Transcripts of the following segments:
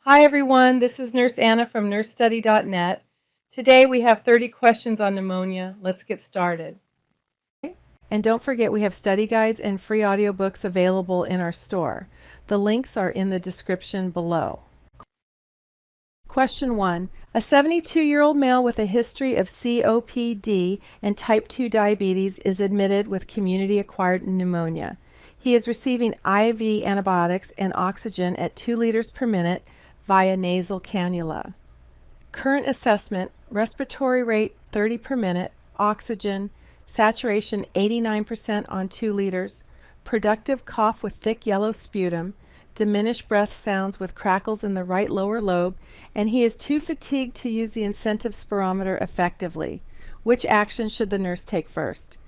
Hi everyone, this is Nurse Anna from nursestudy.net. Today we have 30 questions on pneumonia. Let's get started. And don't forget we have study guides and free audiobooks available in our store. The links are in the description below. Question 1. A 72-year-old male with a history of COPD and type 2 diabetes is admitted with community-acquired pneumonia. He is receiving IV antibiotics and oxygen at 2 liters per minute via nasal cannula. Current assessment: respiratory rate 30 per minute, oxygen, saturation 89% on 2 liters, productive cough with thick yellow sputum, diminished breath sounds with crackles in the right lower lobe, and he is too fatigued to use the incentive spirometer effectively. Which action should the nurse take first?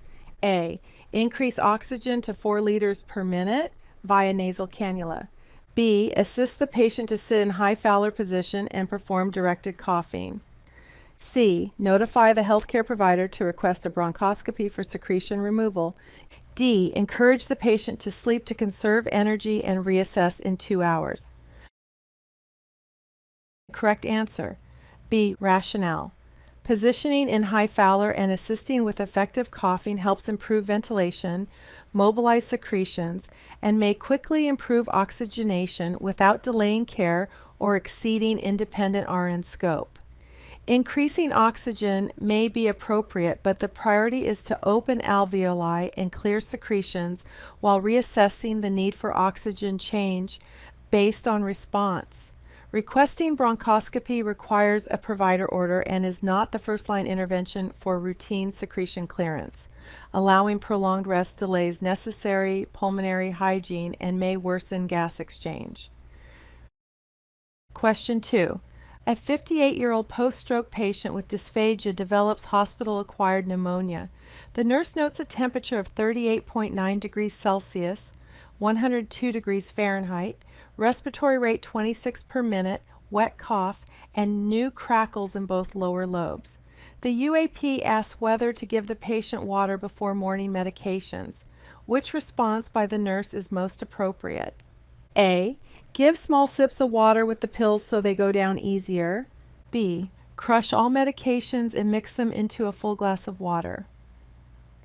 A. Increase oxygen to 4 liters per minute via nasal cannula. B. Assist the patient to sit in high Fowler position and perform directed coughing. C. Notify the healthcare provider to request a bronchoscopy for secretion removal. D. Encourage the patient to sleep to conserve energy and reassess in 2 hours. Correct answer. B. Rationale. Positioning in high Fowler and assisting with effective coughing helps improve ventilation, mobilize secretions, and may quickly improve oxygenation without delaying care or exceeding independent RN scope. Increasing oxygen may be appropriate, but the priority is to open alveoli and clear secretions while reassessing the need for oxygen change based on response. Requesting bronchoscopy requires a provider order and is not the first-line intervention for routine secretion clearance. Allowing prolonged rest delays necessary pulmonary hygiene and may worsen gas exchange. Question 2. A 58-year-old post-stroke patient with dysphagia develops hospital-acquired pneumonia. The nurse notes a temperature of 38.9 degrees Celsius, 102 degrees Fahrenheit, respiratory rate 26 per minute, wet cough, and new crackles in both lower lobes. The UAP asks whether to give the patient water before morning medications. Which response by the nurse is most appropriate? A. Give small sips of water with the pills so they go down easier. B. Crush all medications and mix them into a full glass of water.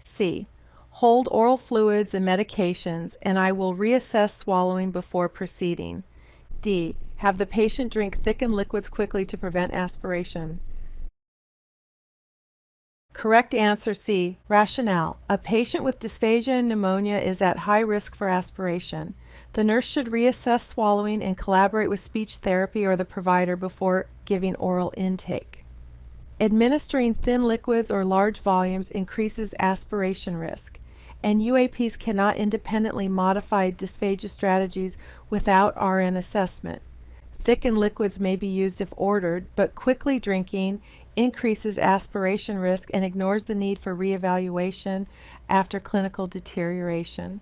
C. Hold oral fluids and medications, and I will reassess swallowing before proceeding. D. Have the patient drink thickened liquids quickly to prevent aspiration. Correct answer C. Rationale. A patient with dysphagia and pneumonia is at high risk for aspiration. The nurse should reassess swallowing and collaborate with speech therapy or the provider before giving oral intake. Administering thin liquids or large volumes increases aspiration risk, and UAPs cannot independently modify dysphagia strategies without RN assessment. Thickened liquids may be used if ordered, but quickly drinking increases aspiration risk and ignores the need for reevaluation after clinical deterioration.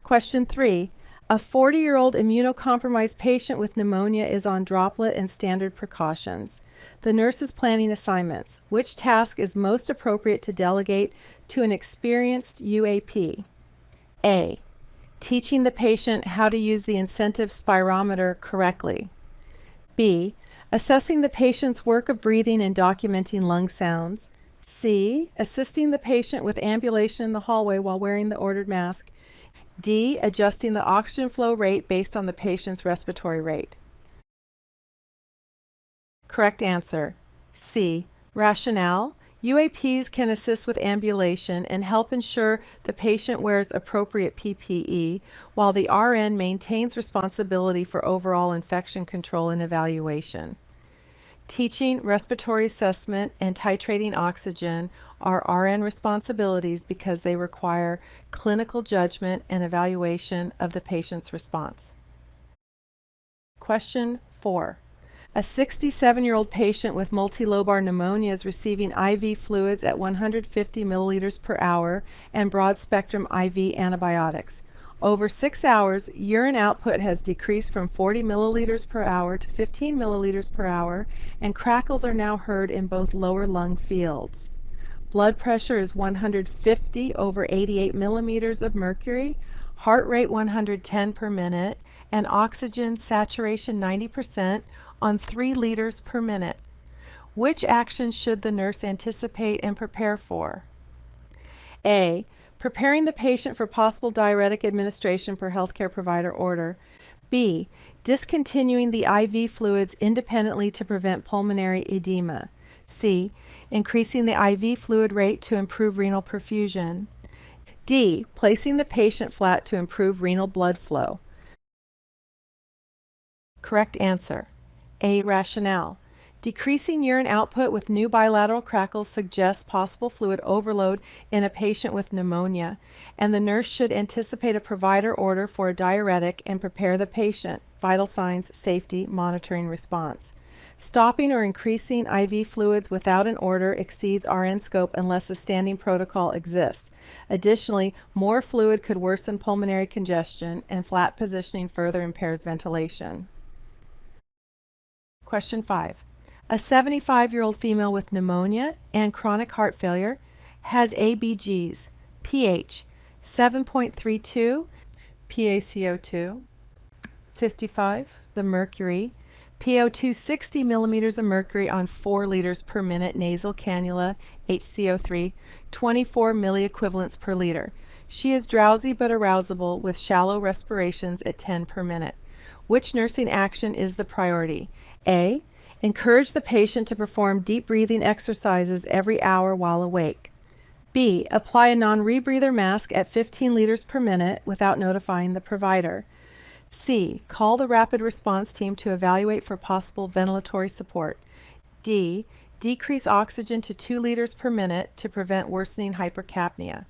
Question 3. A 40-year-old immunocompromised patient with pneumonia is on droplet and standard precautions. The nurse is planning assignments. Which task is most appropriate to delegate to an experienced UAP? A. Teaching the patient how to use the incentive spirometer correctly. B. Assessing the patient's work of breathing and documenting lung sounds. C. Assisting the patient with ambulation in the hallway while wearing the ordered mask. D. Adjusting the oxygen flow rate based on the patient's respiratory rate. Correct answer. C. Rationale. UAPs can assist with ambulation and help ensure the patient wears appropriate PPE, while the RN maintains responsibility for overall infection control and evaluation. Teaching, respiratory assessment, and titrating oxygen are RN responsibilities because they require clinical judgment and evaluation of the patient's response. Question 4. A 67-year-old patient with multilobar pneumonia is receiving IV fluids at 150 milliliters per hour and broad-spectrum IV antibiotics. Over 6 hours, urine output has decreased from 40 milliliters per hour to 15 milliliters per hour, and crackles are now heard in both lower lung fields. Blood pressure is 150 over 88 millimeters of mercury, heart rate 110 per minute, and oxygen saturation 90% on 3 liters per minute. Which action should the nurse anticipate and prepare for? A. Preparing the patient for possible diuretic administration per healthcare provider order. B. Discontinuing the IV fluids independently to prevent pulmonary edema. C. Increasing the IV fluid rate to improve renal perfusion. D. Placing the patient flat to improve renal blood flow. Correct answer. A. Rationale. Decreasing urine output with new bilateral crackles suggests possible fluid overload in a patient with pneumonia, and the nurse should anticipate a provider order for a diuretic and prepare the patient. Vital signs, safety, monitoring response. Stopping or increasing IV fluids without an order exceeds RN scope unless a standing protocol exists. Additionally, more fluid could worsen pulmonary congestion, and flat positioning further impairs ventilation. Question 5. A 75-year-old female with pneumonia and chronic heart failure has ABGs, pH 7.32, PaCO2 55, the mercury, PO2 60 millimeters of mercury on 4 liters per minute nasal cannula, HCO3 24 milliequivalents per liter. She is drowsy but arousable with shallow respirations at 10 per minute. Which nursing action is the priority? A. Encourage the patient to perform deep breathing exercises every hour while awake. B. Apply a non-rebreather mask at 15 liters per minute without notifying the provider. C. Call the rapid response team to evaluate for possible ventilatory support. D. Decrease oxygen to 2 liters per minute to prevent worsening hypercapnia.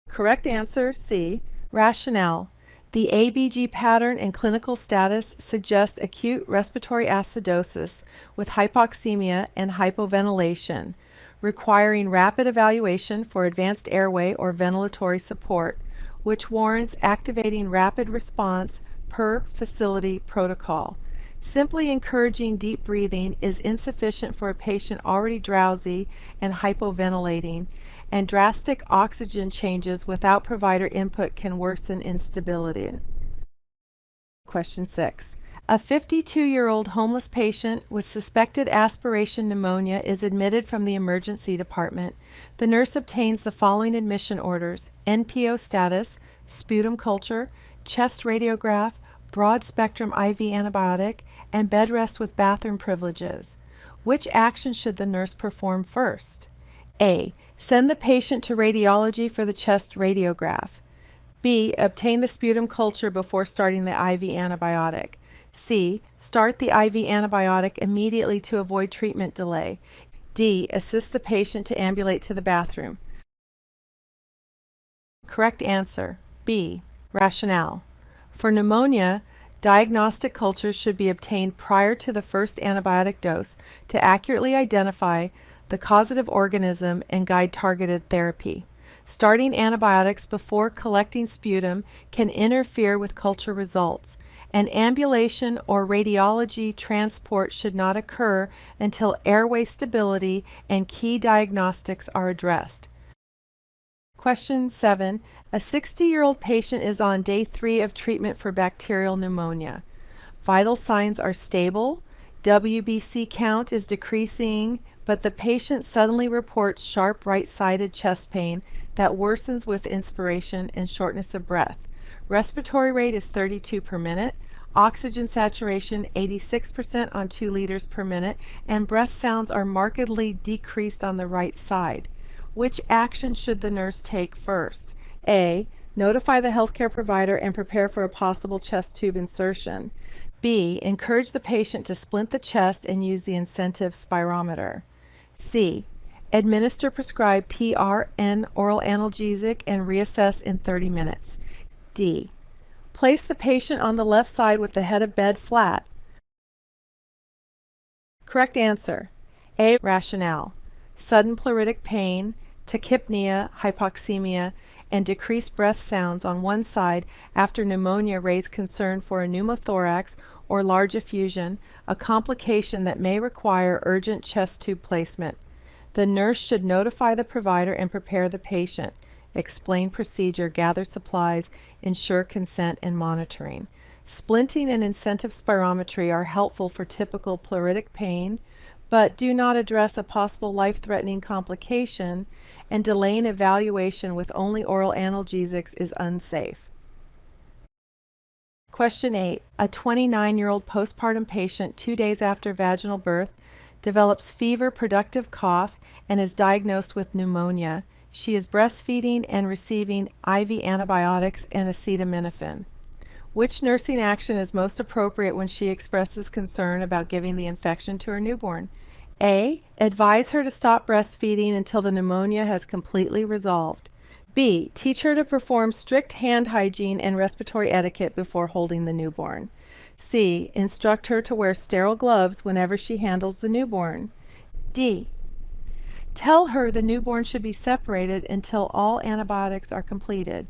Correct answer, C. Rationale. The ABG pattern and clinical status suggest acute respiratory acidosis with hypoxemia and hypoventilation, requiring rapid evaluation for advanced airway or ventilatory support, which warrants activating rapid response per facility protocol. Simply encouraging deep breathing is insufficient for a patient already drowsy and hypoventilating, and drastic oxygen changes without provider input can worsen instability. Question 6. A 52-year-old homeless patient with suspected aspiration pneumonia is admitted from the emergency department. The nurse obtains the following admission orders: NPO status, sputum culture, chest radiograph, broad spectrum IV antibiotic, and bed rest with bathroom privileges. Which action should the nurse perform first? A. Send the patient to radiology for the chest radiograph. B. Obtain the sputum culture before starting the IV antibiotic. C. Start the IV antibiotic immediately to avoid treatment delay. D. Assist the patient to ambulate to the bathroom. Correct answer, B. Rationale. For pneumonia, diagnostic cultures should be obtained prior to the first antibiotic dose to accurately identify the causative organism and guide targeted therapy. Starting antibiotics before collecting sputum can interfere with culture results, and ambulation or radiology transport should not occur until airway stability and key diagnostics are addressed. Question 7. A 60-year-old patient is on day 3 of treatment for bacterial pneumonia. Vital signs are stable, WBC count is decreasing, but the patient suddenly reports sharp right-sided chest pain that worsens with inspiration and shortness of breath. Respiratory rate is 32 per minute, oxygen saturation 86% on 2 liters per minute, and breath sounds are markedly decreased on the right side. Which action should the nurse take first? A. Notify the healthcare provider and prepare for a possible chest tube insertion. B. Encourage the patient to splint the chest and use the incentive spirometer. C. Administer prescribed PRN oral analgesic and reassess in 30 minutes. D. Place the patient on the left side with the head of bed flat. Correct answer, A. Rationale. Sudden pleuritic pain, tachypnea, hypoxemia, and decreased breath sounds on one side after pneumonia raise concern for a pneumothorax or large effusion, a complication that may require urgent chest tube placement. The nurse should notify the provider and prepare the patient. explain procedure, gather supplies, ensure consent, and monitoring. Splinting and incentive spirometry are helpful for typical pleuritic pain, but do not address a possible life-threatening complication, and delaying evaluation with only oral analgesics is unsafe. Question 8. A 29-year-old postpartum patient 2 days after vaginal birth develops fever, productive cough, and is diagnosed with pneumonia. She is breastfeeding and receiving IV antibiotics and acetaminophen. Which nursing action is most appropriate when she expresses concern about giving the infection to her newborn? A. Advise her to stop breastfeeding until the pneumonia has completely resolved. B. Teach her to perform strict hand hygiene and respiratory etiquette before holding the newborn. C. Instruct her to wear sterile gloves whenever she handles the newborn. D. Tell her the newborn should be separated until all antibiotics are completed.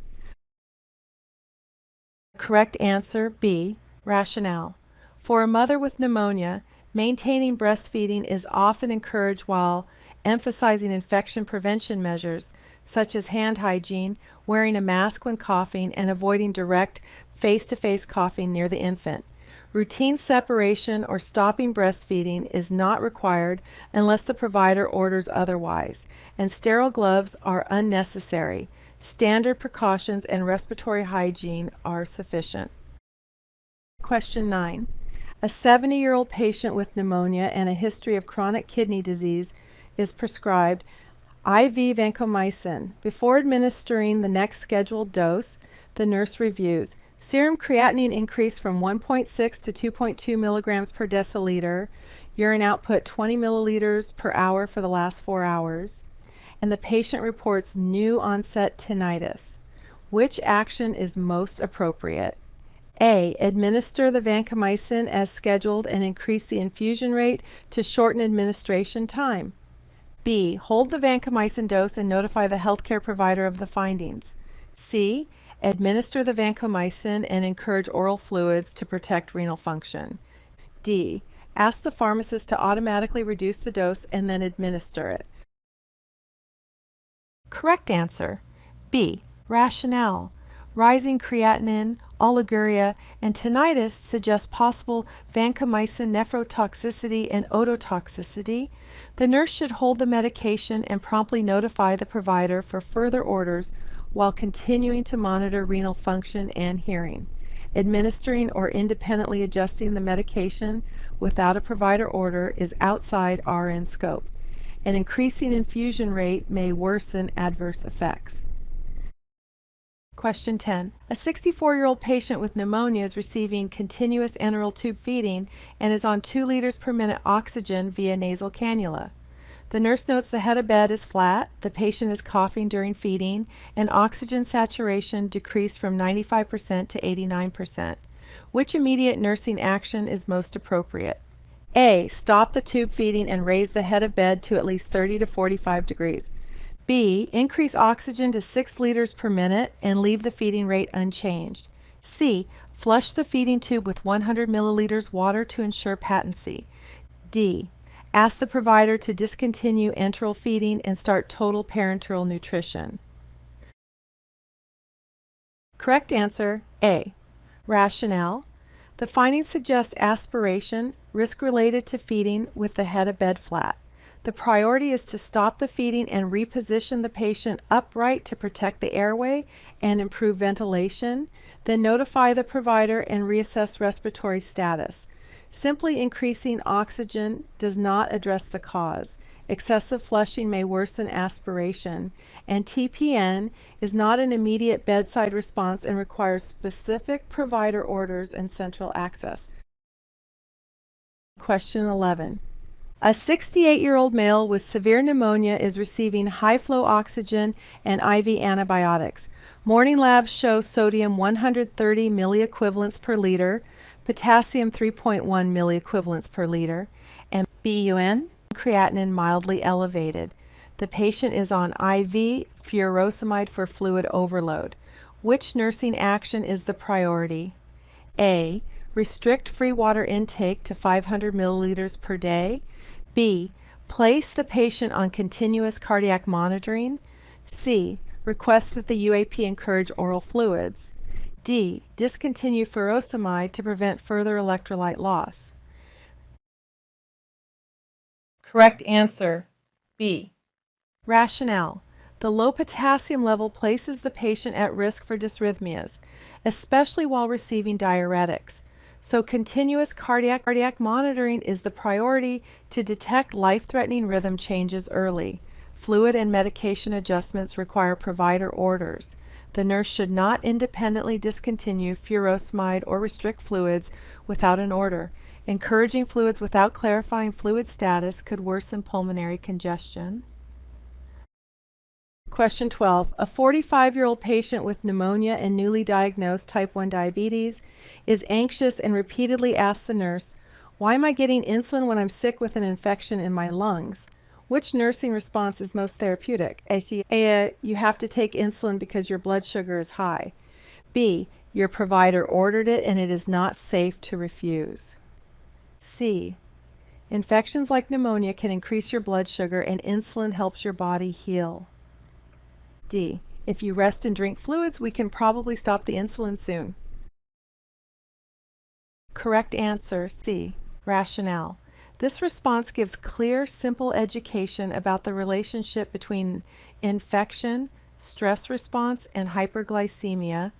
Correct answer B. Rationale. For a mother with pneumonia, maintaining breastfeeding is often encouraged while emphasizing infection prevention measures such as hand hygiene, wearing a mask when coughing, and avoiding direct face-to-face coughing near the infant. Routine separation or stopping breastfeeding is not required unless the provider orders otherwise, and sterile gloves are unnecessary. Standard precautions and respiratory hygiene are sufficient. Question 9. A 70-year-old patient with pneumonia and a history of chronic kidney disease is prescribed IV vancomycin. Before administering the next scheduled dose, the nurse reviews. Serum creatinine increased from 1.6 to 2.2 milligrams per deciliter, urine output 20 milliliters per hour for the last 4 hours, and the patient reports new onset tinnitus. Which action is most appropriate? A. Administer the vancomycin as scheduled and increase the infusion rate to shorten administration time. B. Hold the vancomycin dose and notify the healthcare provider of the findings. C. Administer the vancomycin and encourage oral fluids to protect renal function. D. Ask the pharmacist to automatically reduce the dose and then administer it. Correct answer B. Rationale. Rising creatinine, oliguria, and tinnitus suggest possible vancomycin nephrotoxicity and ototoxicity. The nurse should hold the medication and promptly notify the provider for further orders while continuing to monitor renal function and hearing. Administering or independently adjusting the medication without a provider order is outside RN scope. An increasing infusion rate may worsen adverse effects. Question 10. A 64-year-old patient with pneumonia is receiving continuous enteral tube feeding and is on 2 liters per minute oxygen via nasal cannula. The nurse notes the head of bed is flat, the patient is coughing during feeding, and oxygen saturation decreased from 95% to 89%. Which immediate nursing action is most appropriate? A. Stop the tube feeding and raise the head of bed to at least 30 to 45 degrees. B. Increase oxygen to 6 liters per minute and leave the feeding rate unchanged. C. Flush the feeding tube with 100 milliliters water to ensure patency. D. Ask the provider to discontinue enteral feeding and start total parenteral nutrition. Correct answer A. Rationale. The findings suggest aspiration, risk related to feeding with the head of bed flat. The priority is to stop the feeding and reposition the patient upright to protect the airway and improve ventilation, then notify the provider and reassess respiratory status. Simply increasing oxygen does not address the cause. Excessive flushing may worsen aspiration, and TPN is not an immediate bedside response and requires specific provider orders and central access. Question 11. A 68-year-old male with severe pneumonia is receiving high-flow oxygen and IV antibiotics. Morning labs show sodium 130 milliequivalents per liter, potassium 3.1 milliequivalents per liter, and BUN creatinine mildly elevated. The patient is on IV furosemide for fluid overload. Which nursing action is the priority? A. Restrict free water intake to 500 milliliters per day. B. Place the patient on continuous cardiac monitoring. C. Request that the UAP encourage oral fluids. D. Discontinue furosemide to prevent further electrolyte loss. Correct answer, B. Rationale. The low potassium level places the patient at risk for dysrhythmias, especially while receiving diuretics. So continuous cardiac monitoring is the priority to detect life-threatening rhythm changes early. Fluid and medication adjustments require provider orders. The nurse should not independently discontinue furosemide or restrict fluids without an order. Encouraging fluids without clarifying fluid status could worsen pulmonary congestion. Question 12. A 45-year-old patient with pneumonia and newly diagnosed type 1 diabetes is anxious and repeatedly asks the nurse, "Why am I getting insulin when I'm sick with an infection in my lungs?" Which nursing response is most therapeutic? A. You have to take insulin because your blood sugar is high. B. Your provider ordered it and it is not safe to refuse. C. Infections like pneumonia can increase your blood sugar and insulin helps your body heal. D. If you rest and drink fluids, we can probably stop the insulin soon. Correct answer, C. Rationale. This response gives clear, simple education about the relationship between infection, stress response, and hyperglycemia,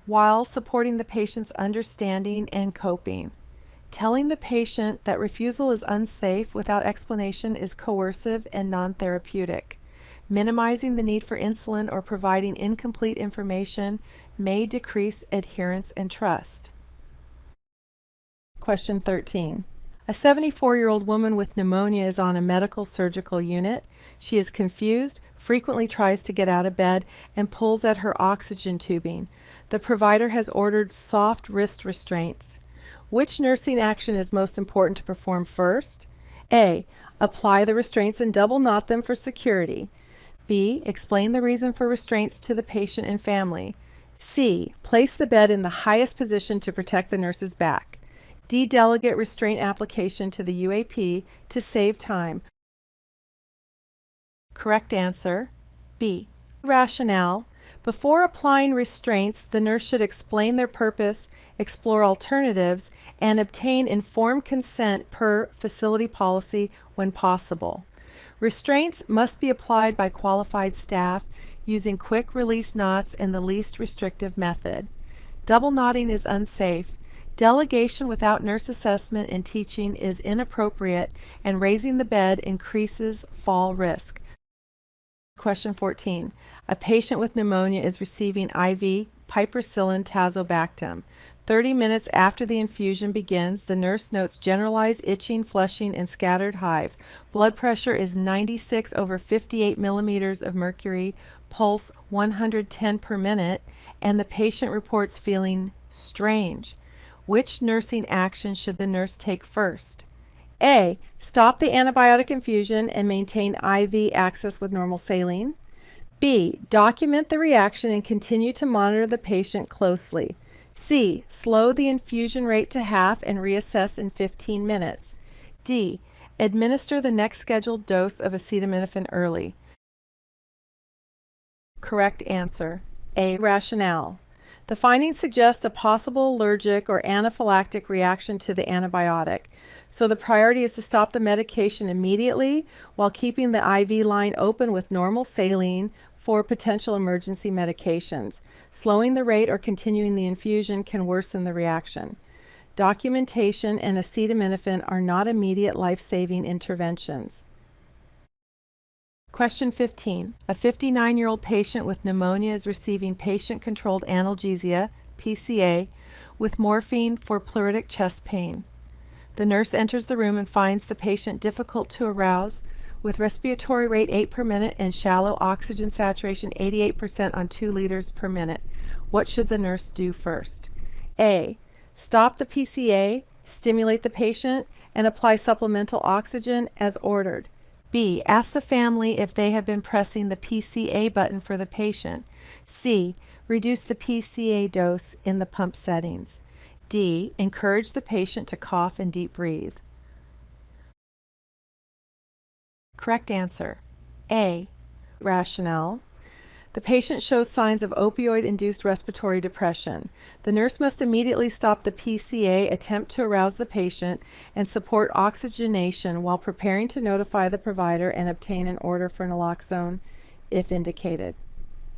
while supporting the patient's understanding and coping. Telling the patient that refusal is unsafe without explanation is coercive and non-therapeutic. Minimizing the need for insulin or providing incomplete information may decrease adherence and trust. Question 13. A 74-year-old woman with pneumonia is on a medical surgical unit. She is confused, frequently tries to get out of bed, and pulls at her oxygen tubing. The provider has ordered soft wrist restraints. Which nursing action is most important to perform first? A. Apply the restraints and double knot them for security. B. Explain the reason for restraints to the patient and family. C. Place the bed in the highest position to protect the nurse's back. D. Delegate restraint application to the UAP to save time. Correct answer, B. Rationale. Before applying restraints, the nurse should explain their purpose, explore alternatives, and obtain informed consent per facility policy when possible. Restraints must be applied by qualified staff using quick release knots and the least restrictive method. Double knotting is unsafe. Delegation without nurse assessment and teaching is inappropriate, and raising the bed increases fall risk. Question 14. A patient with pneumonia is receiving IV piperacillin tazobactam. 30 minutes after the infusion begins, the nurse notes generalized itching, flushing, and scattered hives. Blood pressure is 96 over 58 millimeters of mercury, pulse 110 per minute, and the patient reports feeling strange. Which nursing action should the nurse take first? A. Stop the antibiotic infusion and maintain IV access with normal saline. B. Document the reaction and continue to monitor the patient closely. C. Slow the infusion rate to half and reassess in 15 minutes. D. Administer the next scheduled dose of acetaminophen early. Correct answer, A. Rationale. The findings suggest a possible allergic or anaphylactic reaction to the antibiotic, so the priority is to stop the medication immediately while keeping the IV line open with normal saline for potential emergency medications. Slowing the rate or continuing the infusion can worsen the reaction. Documentation and acetaminophen are not immediate life-saving interventions. Question 15. A 59-year-old patient with pneumonia is receiving patient-controlled analgesia, PCA, with morphine for pleuritic chest pain. The nurse enters the room and finds the patient difficult to arouse, with respiratory rate 8 per minute and shallow oxygen saturation 88% on 2 liters per minute. What should the nurse do first? A. Stop the PCA, stimulate the patient, and apply supplemental oxygen as ordered. B. Ask the family if they have been pressing the PCA button for the patient. C. Reduce the PCA dose in the pump settings. D. Encourage the patient to cough and deep breathe. Correct answer, A. Rationale. The patient shows signs of opioid-induced respiratory depression. The nurse must immediately stop the PCA, attempt to arouse the patient, and support oxygenation while preparing to notify the provider and obtain an order for naloxone if indicated.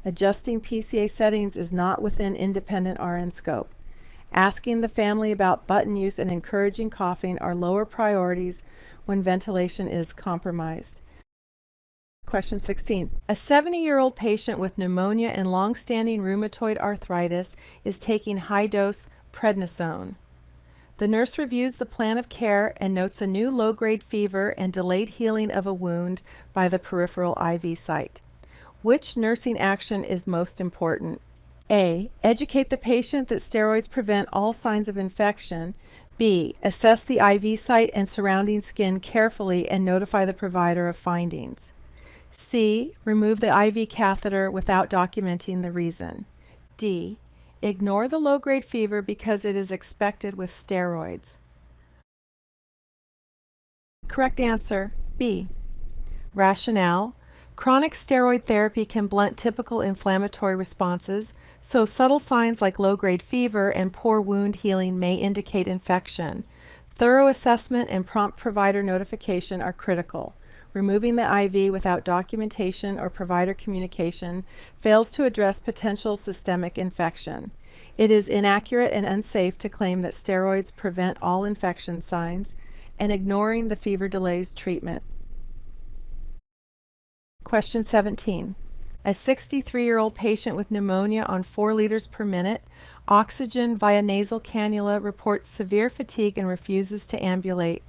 Adjusting PCA settings is not within independent RN scope. Asking the family about button use and encouraging coughing are lower priorities when ventilation is compromised. Question 16. A 70-year-old patient with pneumonia and long-standing rheumatoid arthritis is taking high-dose prednisone. The nurse reviews the plan of care and notes a new low-grade fever and delayed healing of a wound by the peripheral IV site. Which nursing action is most important? A. Educate the patient that steroids prevent all signs of infection. B. Assess the IV site and surrounding skin carefully and notify the provider of findings. C. Remove the IV catheter without documenting the reason. D. Ignore the low-grade fever because it is expected with steroids. Correct answer, B. Rationale. Chronic steroid therapy can blunt typical inflammatory responses, so subtle signs like low-grade fever and poor wound healing may indicate infection. Thorough assessment and prompt provider notification are critical. Removing the IV without documentation or provider communication fails to address potential systemic infection. It is inaccurate and unsafe to claim that steroids prevent all infection signs, and ignoring the fever delays treatment. Question 17. A 63-year-old patient with pneumonia on 4 liters per minute, oxygen via nasal cannula, reports severe fatigue and refuses to ambulate.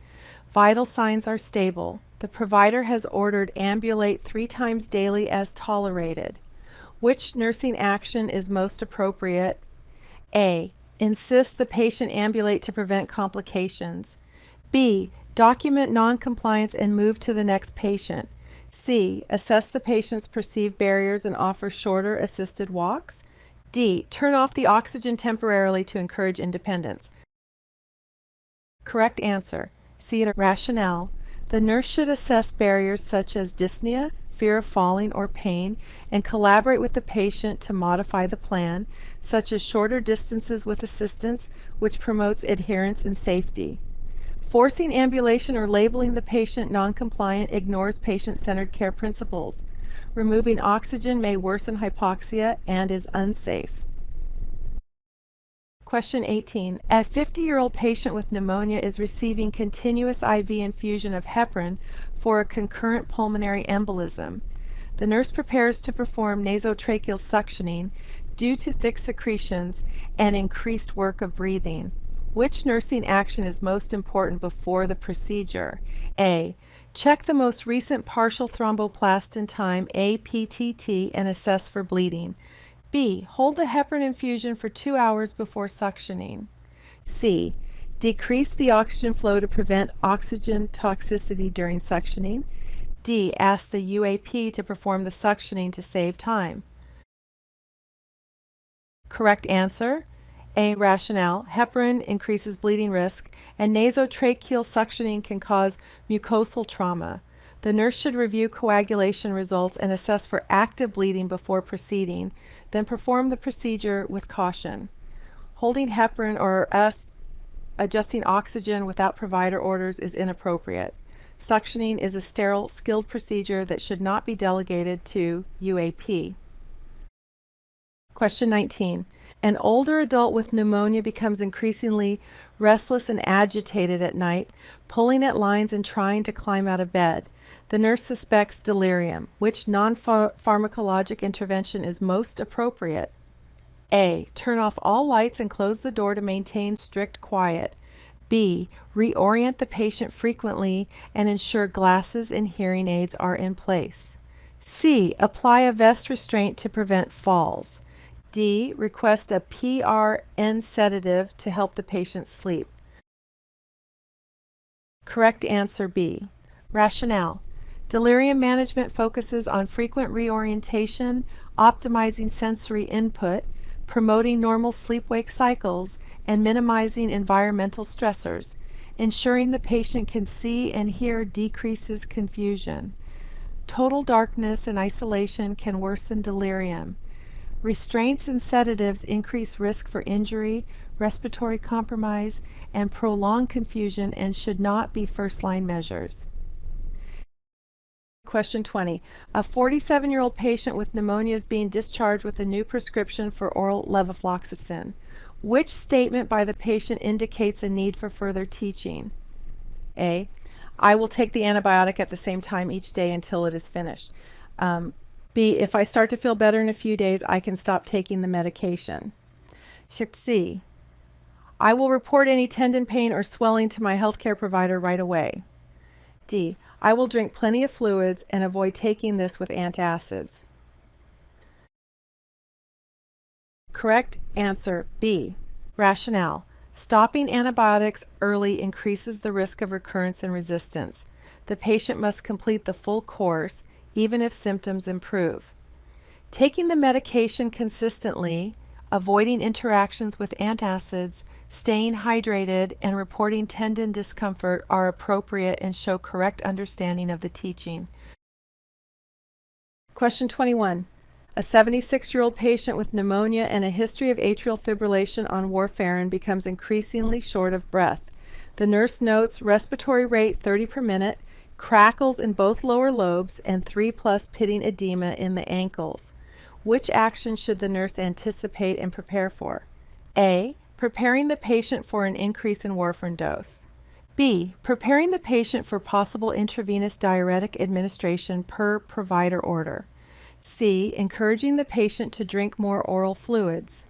Vital signs are stable. The provider has ordered ambulate 3 times daily as tolerated. Which nursing action is most appropriate? A. Insist the patient ambulate to prevent complications. B. Document non-compliance and move to the next patient. C. Assess the patient's perceived barriers and offer shorter assisted walks. D. Turn off the oxygen temporarily to encourage independence. Correct answer. C. Rationale. The nurse should assess barriers such as dyspnea, fear of falling, or pain, and collaborate with the patient to modify the plan, such as shorter distances with assistance, which promotes adherence and safety. Forcing ambulation or labeling the patient non-compliant ignores patient-centered care principles. Removing oxygen may worsen hypoxia and is unsafe. Question 18. A 50-year-old patient with pneumonia is receiving continuous IV infusion of heparin for a concurrent pulmonary embolism. The nurse prepares to perform nasotracheal suctioning due to thick secretions and increased work of breathing. Which nursing action is most important before the procedure? A. Check the most recent partial thromboplastin time, APTT, and assess for bleeding. B. Hold the heparin infusion for 2 hours before suctioning. C. Decrease the oxygen flow to prevent oxygen toxicity during suctioning. D. Ask the UAP to perform the suctioning to save time. Correct answer. A. Rationale. Heparin increases bleeding risk, and nasotracheal suctioning can cause mucosal trauma. The nurse should review coagulation results and assess for active bleeding before proceeding, then perform the procedure with caution. Holding heparin or adjusting oxygen without provider orders is inappropriate. Suctioning is a sterile, skilled procedure that should not be delegated to UAP. Question 19. An older adult with pneumonia becomes increasingly restless and agitated at night, pulling at lines and trying to climb out of bed. The nurse suspects delirium. Which non-pharmacologic intervention is most appropriate? A. Turn off all lights and close the door to maintain strict quiet. B. Reorient the patient frequently and ensure glasses and hearing aids are in place. C. Apply a vest restraint to prevent falls. D. Request a PRN sedative to help the patient sleep. Correct answer B. Rationale. Delirium management focuses on frequent reorientation, optimizing sensory input, promoting normal sleep-wake cycles, and minimizing environmental stressors. Ensuring the patient can see and hear decreases confusion. Total darkness and isolation can worsen delirium. Restraints and sedatives increase risk for injury, respiratory compromise, and prolonged confusion and should not be first-line measures. Question 20. A 47-year-old patient with pneumonia is being discharged with a new prescription for oral levofloxacin. Which statement by the patient indicates a need for further teaching? A. I will take the antibiotic at the same time each day until it is finished. B. If I start to feel better in a few days, I can stop taking the medication. C. I will report any tendon pain or swelling to my healthcare provider right away. D. I will drink plenty of fluids and avoid taking this with antacids. Correct answer B. Rationale. Stopping antibiotics early increases the risk of recurrence and resistance. The patient must complete the full course, even if symptoms improve. Taking the medication consistently, avoiding interactions with antacids, staying hydrated, and reporting tendon discomfort are appropriate and show correct understanding of the teaching. Question 21. A 76-year-old patient with pneumonia and a history of atrial fibrillation on warfarin becomes increasingly short of breath. The nurse notes respiratory rate 30 per minute, crackles in both lower lobes, and 3+ pitting edema in the ankles. Which action should the nurse anticipate and prepare for? A. Preparing the patient for an increase in warfarin dose. B. Preparing the patient for possible intravenous diuretic administration per provider order. C. Encouraging the patient to drink more oral fluids.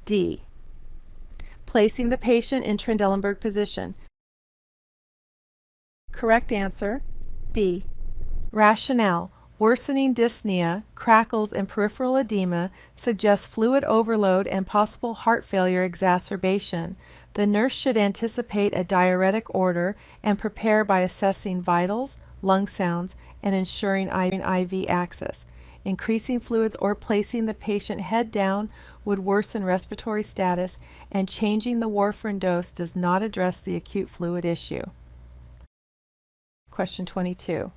D. Placing the patient in Trendelenburg position. Correct answer B. Rationale. Worsening dyspnea, crackles, and peripheral edema suggest fluid overload and possible heart failure exacerbation. The nurse should anticipate a diuretic order and prepare by assessing vitals, lung sounds, and ensuring IV access. Increasing fluids or placing the patient head down would worsen respiratory status, and changing the warfarin dose does not address the acute fluid issue. Question 22.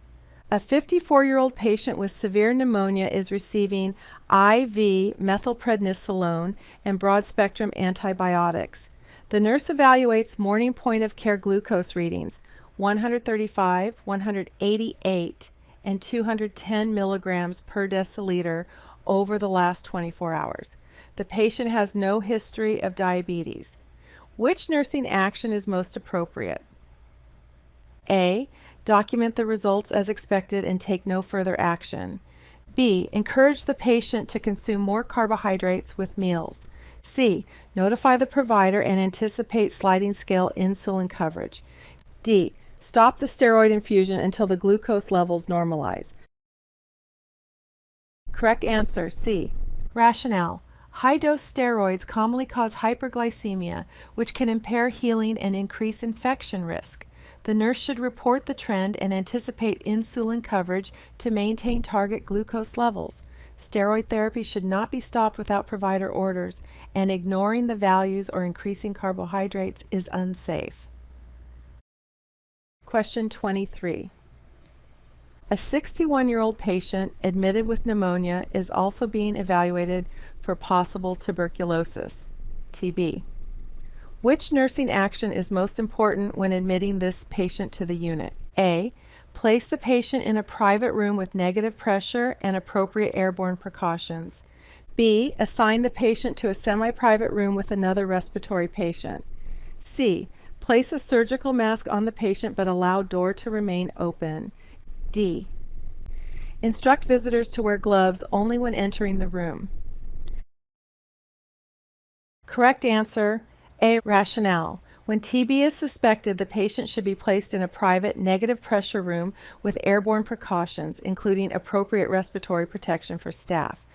A 54-year-old patient with severe pneumonia is receiving IV methylprednisolone and broad-spectrum antibiotics. The nurse evaluates morning point-of-care glucose readings, 135, 188, and 210 milligrams per deciliter over the last 24 hours. The patient has no history of diabetes. Which nursing action is most appropriate? A. Document the results as expected and take no further action. B. Encourage the patient to consume more carbohydrates with meals. C. Notify the provider and anticipate sliding scale insulin coverage. D. Stop the steroid infusion until the glucose levels normalize. Correct answer C. Rationale. High-dose steroids commonly cause hyperglycemia, which can impair healing and increase infection risk. The nurse should report the trend and anticipate insulin coverage to maintain target glucose levels. Steroid therapy should not be stopped without provider orders, and ignoring the values or increasing carbohydrates is unsafe. Question 23. A 61-year-old patient admitted with pneumonia is also being evaluated for possible tuberculosis, TB. Which nursing action is most important when admitting this patient to the unit? A. Place the patient in a private room with negative pressure and appropriate airborne precautions. B. Assign the patient to a semi-private room with another respiratory patient. C. Place a surgical mask on the patient but allow door to remain open. D. Instruct visitors to wear gloves only when entering the room. Correct answer A. Rationale. When TB is suspected, the patient should be placed in a private negative pressure room with airborne precautions, including appropriate respiratory protection for staff.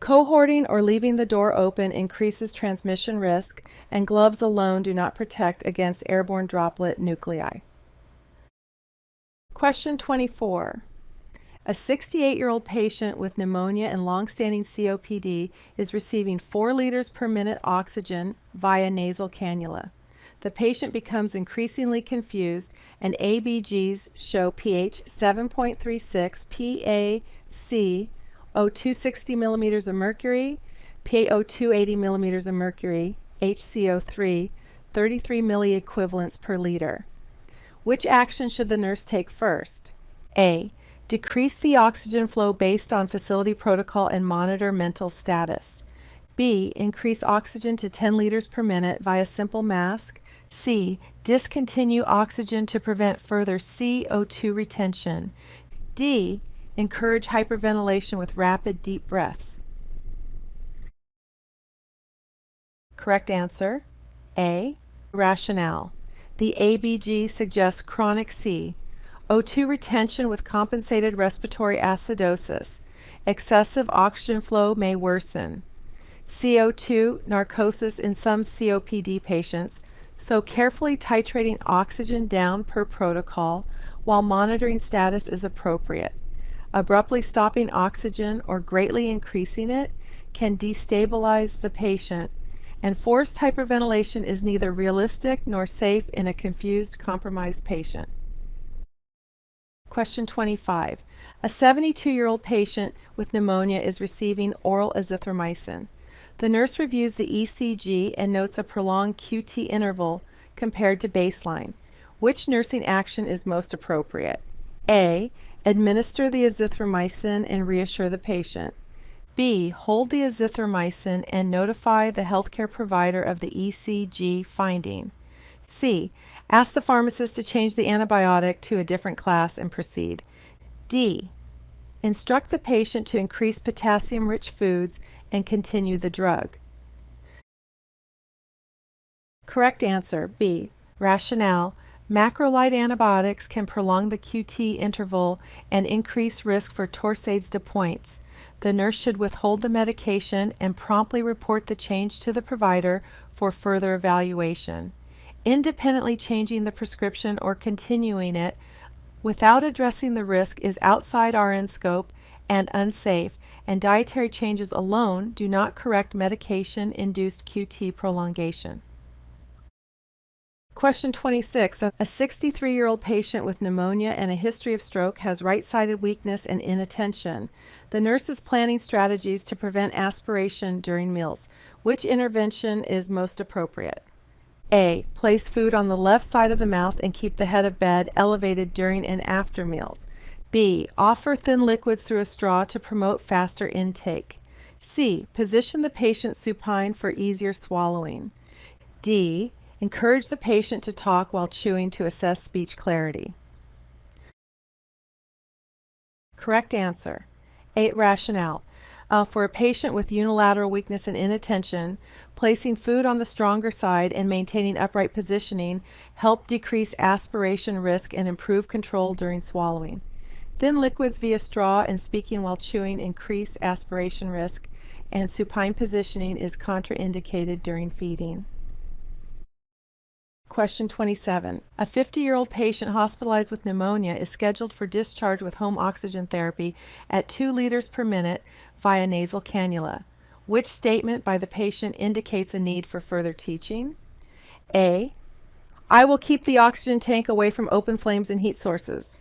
Cohorting or leaving the door open increases transmission risk, and gloves alone do not protect against airborne droplet nuclei. Question 24. A 68-year-old patient with pneumonia and long-standing COPD is receiving 4 liters per minute oxygen via nasal cannula. The patient becomes increasingly confused, and ABGs show pH 7.36, PaC O2 60 millimeters of mercury, PaO2 80 millimeters of mercury, HCO3 33 milliequivalents per liter. Which action should the nurse take first? A. Decrease the oxygen flow based on facility protocol and monitor mental status. B. Increase oxygen to 10 liters per minute via simple mask. C. Discontinue oxygen to prevent further CO2 retention. D. Encourage hyperventilation with rapid deep breaths. Correct answer, A. Rationale. The ABG suggests chronic C. O2 retention with compensated respiratory acidosis. Excessive oxygen flow may worsen. CO2 narcosis in some COPD patients, so carefully titrating oxygen down per protocol while monitoring status is appropriate. Abruptly stopping oxygen or greatly increasing it can destabilize the patient, and forced hyperventilation is neither realistic nor safe in a confused, compromised patient. Question 25. A 72-year-old patient with pneumonia is receiving oral azithromycin. The nurse reviews the ECG and notes a prolonged QT interval compared to baseline. Which nursing action is most appropriate? A. Administer the azithromycin and reassure the patient. B. Hold the azithromycin and notify the healthcare provider of the ECG finding. C. Ask the pharmacist to change the antibiotic to a different class and proceed. D. Instruct the patient to increase potassium-rich foods and continue the drug. Correct answer, B. Rationale. Macrolide antibiotics can prolong the QT interval and increase risk for torsades de pointes. The nurse should withhold the medication and promptly report the change to the provider for further evaluation. Independently changing the prescription or continuing it without addressing the risk is outside RN scope and unsafe, and dietary changes alone do not correct medication-induced QT prolongation. Question 26. A 63-year-old patient with pneumonia and a history of stroke has right-sided weakness and inattention. The nurse is planning strategies to prevent aspiration during meals. Which intervention is most appropriate? A. Place food on the left side of the mouth and keep the head of bed elevated during and after meals. B. Offer thin liquids through a straw to promote faster intake. C. Position the patient supine for easier swallowing. D. Encourage the patient to talk while chewing to assess speech clarity. Correct answer. A. Rationale. For a patient with unilateral weakness and inattention, placing food on the stronger side and maintaining upright positioning help decrease aspiration risk and improve control during swallowing. Thin liquids via straw and speaking while chewing increase aspiration risk, and supine positioning is contraindicated during feeding. Question 27. A 50-year-old patient hospitalized with pneumonia is scheduled for discharge with home oxygen therapy at 2 liters per minute via nasal cannula. Which statement by the patient indicates a need for further teaching? A. I will keep the oxygen tank away from open flames and heat sources.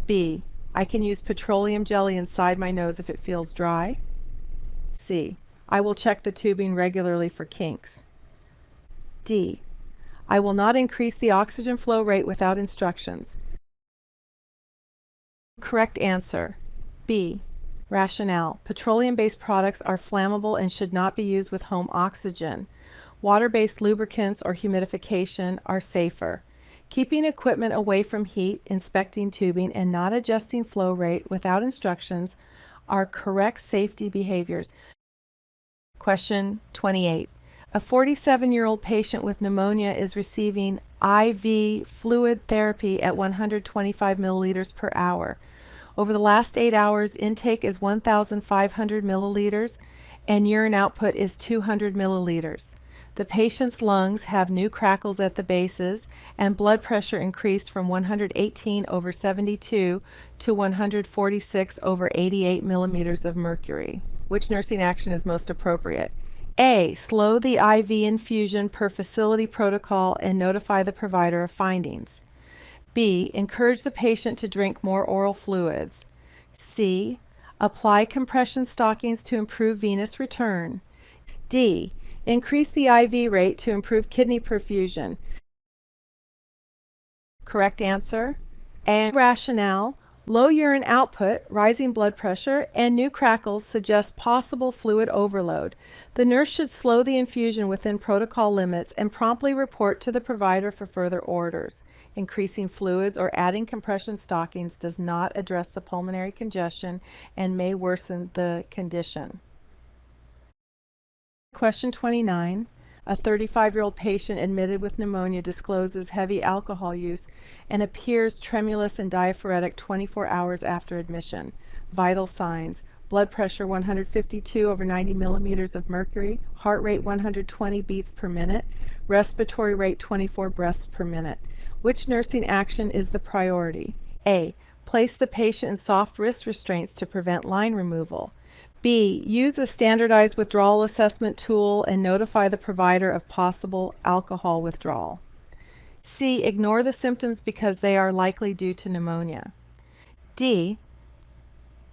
B. I can use petroleum jelly inside my nose if it feels dry. C. I will check the tubing regularly for kinks. D. I will not increase the oxygen flow rate without instructions. Correct answer, B. Rationale. Petroleum-based products are flammable and should not be used with home oxygen. Water-based lubricants or humidification are safer. Keeping equipment away from heat, inspecting tubing, and not adjusting flow rate without instructions are correct safety behaviors. Question 28. A 47-year-old patient with pneumonia is receiving IV fluid therapy at 125 milliliters per hour. Over the last 8 hours, intake is 1,500 milliliters and urine output is 200 milliliters. The patient's lungs have new crackles at the bases and blood pressure increased from 118/72 to 146/88 millimeters of mercury. Which nursing action is most appropriate? A. Slow the IV infusion per facility protocol and notify the provider of findings. B. Encourage the patient to drink more oral fluids. C. Apply compression stockings to improve venous return. D. Increase the IV rate to improve kidney perfusion. Correct answer. A. Rationale. Low urine output, rising blood pressure, and new crackles suggest possible fluid overload. The nurse should slow the infusion within protocol limits and promptly report to the provider for further orders. Increasing fluids or adding compression stockings does not address the pulmonary congestion and may worsen the condition. Question 29. A 35-year-old patient admitted with pneumonia discloses heavy alcohol use and appears tremulous and diaphoretic 24 hours after admission. Vital signs: blood pressure 152/90 millimeters of mercury, heart rate 120 beats per minute, respiratory rate 24 breaths per minute. Which nursing action is the priority? A. Place the patient in soft wrist restraints to prevent line removal. B. Use a standardized withdrawal assessment tool and notify the provider of possible alcohol withdrawal. C. Ignore the symptoms because they are likely due to pneumonia. D.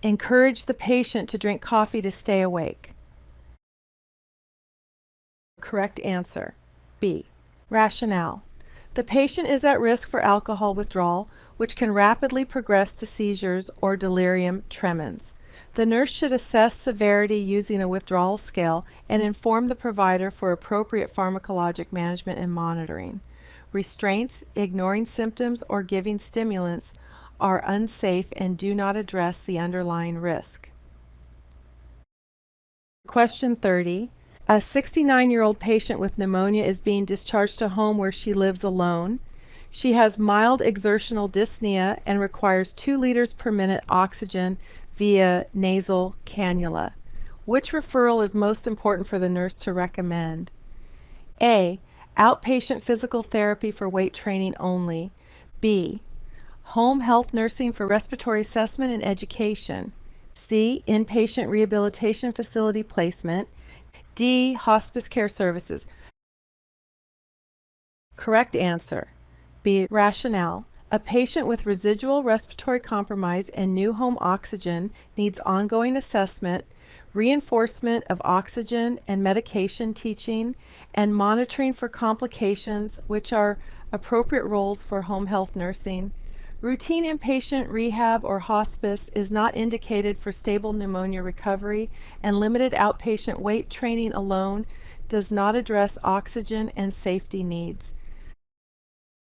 Encourage the patient to drink coffee to stay awake. Correct answer. B. Rationale. The patient is at risk for alcohol withdrawal, which can rapidly progress to seizures or delirium tremens. The nurse should assess severity using a withdrawal scale and inform the provider for appropriate pharmacologic management and monitoring. Restraints, ignoring symptoms, or giving stimulants are unsafe and do not address the underlying risk. Question 30. A 69-year-old patient with pneumonia is being discharged to home where she lives alone. She has mild exertional dyspnea and requires 2 liters per minute oxygen via nasal cannula. Which referral is most important for the nurse to recommend? A. Outpatient physical therapy for weight training only. B. Home health nursing for respiratory assessment and education. C. Inpatient rehabilitation facility placement. D. Hospice care services. Correct answer. B. Rationale. A patient with residual respiratory compromise and new home oxygen needs ongoing assessment, reinforcement of oxygen and medication teaching, and monitoring for complications, which are appropriate roles for home health nursing. Routine inpatient rehab or hospice is not indicated for stable pneumonia recovery, and limited outpatient weight training alone does not address oxygen and safety needs.